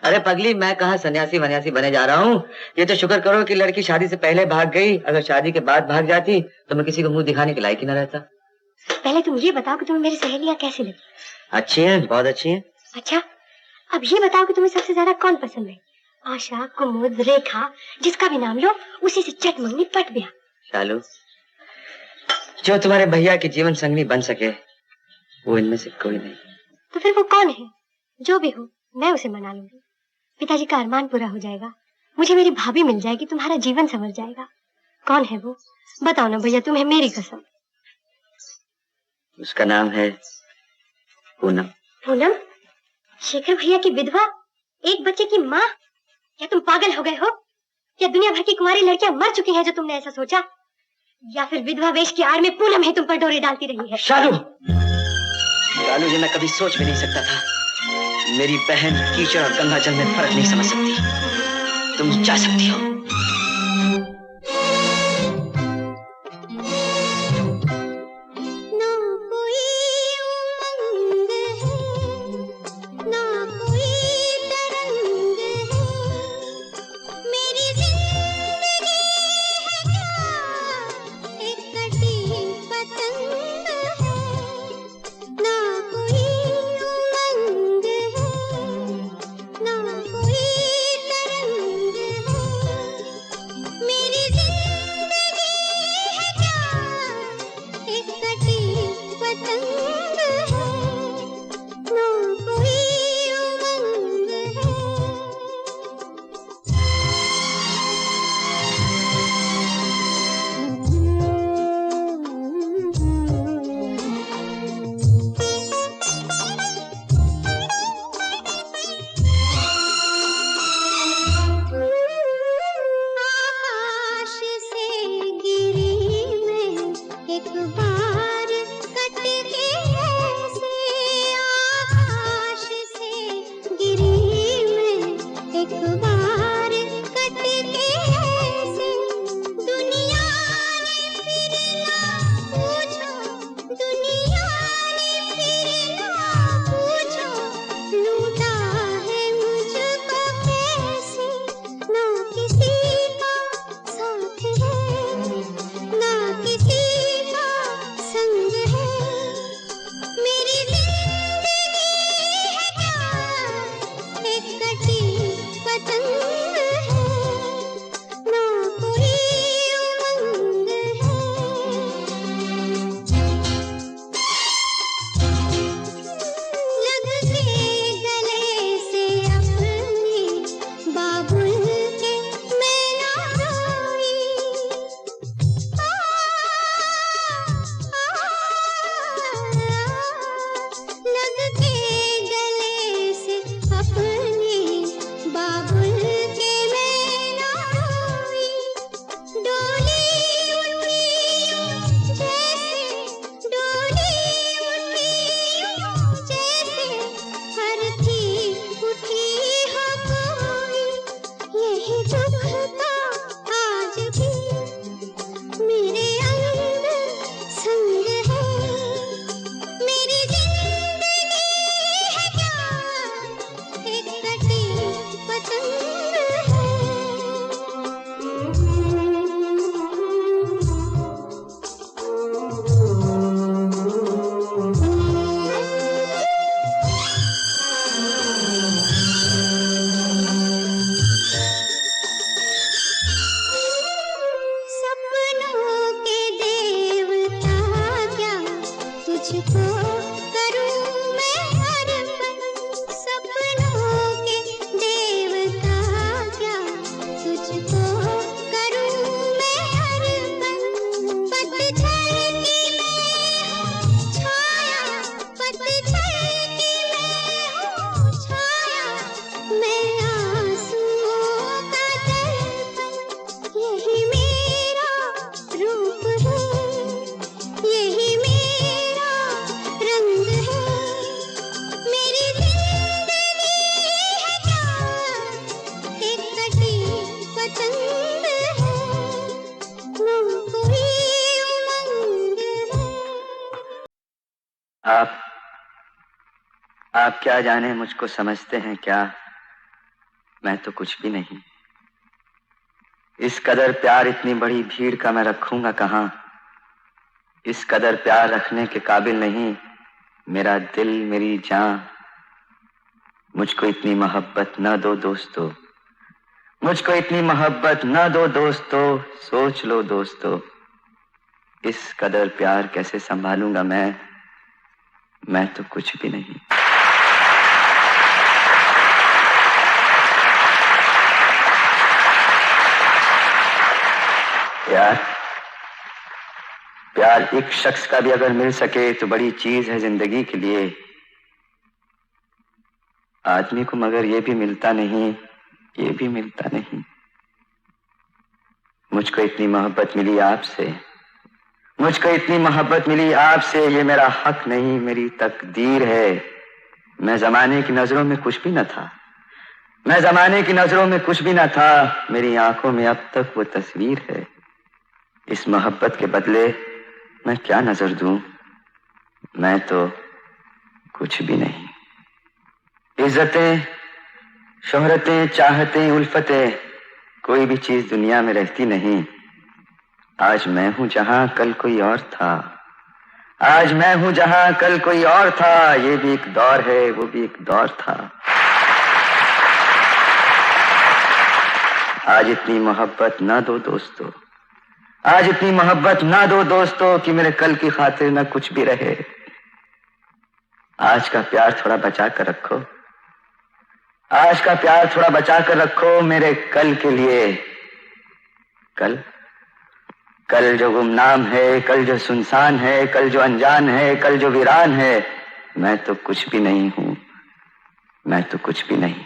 अरे पगली, मैं कहाँ सन्यासी वन्यासी बने जा रहा हूँ। ये तो शुक्र करो कि लड़की शादी से पहले भाग गई। अगर शादी के बाद भाग जाती तो मैं किसी को मुंह दिखाने के लायक ही न रहता। पहले तुम ये बताओ कि तुम्हें मेरी सहेलियां कैसी लगी? अच्छी हैं, बहुत अच्छी हैं। अच्छा, अब ये बताओ कि तुम्हें सबसे ज्यादा कौन पसंद है? आशा, कुमुद, रेखा, जिसका भी नाम लो उसी से चट मंगनी पट ब्याह। शालू, जो तुम्हारे भैया की जीवन संगनी बन सके वो इनमें से कोई नहीं। तो फिर वो कौन है? जो भी हो, मैं उसे मना लूंगी। पिताजी का अरमान पूरा हो जाएगा, मुझे मेरी भाभी मिल जाएगी, तुम्हारा जीवन संवर जाएगा। कौन है वो? बताओ ना भैया, तुम्हें मेरी कसम। उसका नाम है पूनम। पूनम? शेखर भैया की विधवा, एक बच्चे की माँ? क्या तुम पागल हो गए हो? क्या दुनिया भर की कुंवारी लड़कियां मर चुकी हैं जो तुमने ऐसा सोचा? या फिर विधवा वेश की आड़ में पूनम ही तुम पर डोरे डालती रही है? शालू, शालू, ये मैं कभी सोच भी नहीं सकता था। मेरी बहन कीचड़ और गंगा जल में फर्क नहीं समझ सकती। तुम जा सकती हो। एक बार कट के तुझको करूं मैं अर्पण, सपनों के देवता क्या तुझको करूं मैं अर्पण। पतझड़ की मैं हूँ छाया, पतझड़ की मैं हूँ छाया, मैं आंसुओं का दर्पण। यही मेरा रूप है, यही मेरा रंग है, मेरी जिंदगी है क्या एक कटी पतंग है, ना कोई उमंग है। आप क्या जाने मुझको समझते हैं क्या? मैं तो कुछ भी नहीं। इस कदर प्यार इतनी बड़ी भीड़ का मैं रखूंगा कहाँ? इस कदर प्यार रखने के काबिल नहीं मेरा दिल, मेरी जान। मुझको इतनी मोहब्बत न दो दोस्तों, मुझको इतनी मोहब्बत न दो दोस्तों। सोच लो दोस्तों, इस कदर प्यार कैसे संभालूंगा मैं तो कुछ भी नहीं। प्यार एक शख्स का भी अगर मिल सके तो बड़ी चीज है जिंदगी के लिए। आदमी को मगर ये भी मिलता नहीं, ये भी मिलता नहीं। मुझको इतनी मोहब्बत मिली आपसे, मुझको इतनी मोहब्बत मिली आपसे, ये मेरा हक नहीं, मेरी तकदीर है। मैं जमाने की नजरों में कुछ भी न था, मैं जमाने की नजरों में कुछ भी न था। मेरी आंखों में अब तक वो तस्वीर है। इस मोहब्बत के बदले मैं क्या नजर दूं? मैं तो कुछ भी नहीं। इज्जतें, शोहरतें, चाहतें, उल्फतें, कोई भी चीज दुनिया में रहती नहीं। आज मैं हूं जहां कल कोई और था, आज मैं हूं जहां कल कोई और था। ये भी एक दौर है, वो भी एक दौर था। आज इतनी मोहब्बत ना दो दोस्तों, आज इतनी मोहब्बत ना दो दोस्तों कि मेरे कल की खातिर ना कुछ भी रहे। आज का प्यार थोड़ा बचा कर रखो, आज का प्यार थोड़ा बचा कर रखो मेरे कल के लिए। कल जो गुमनाम है, कल जो सुनसान है, कल जो अनजान है, कल जो वीरान है। मैं तो कुछ भी नहीं हूं, मैं तो कुछ भी नहीं।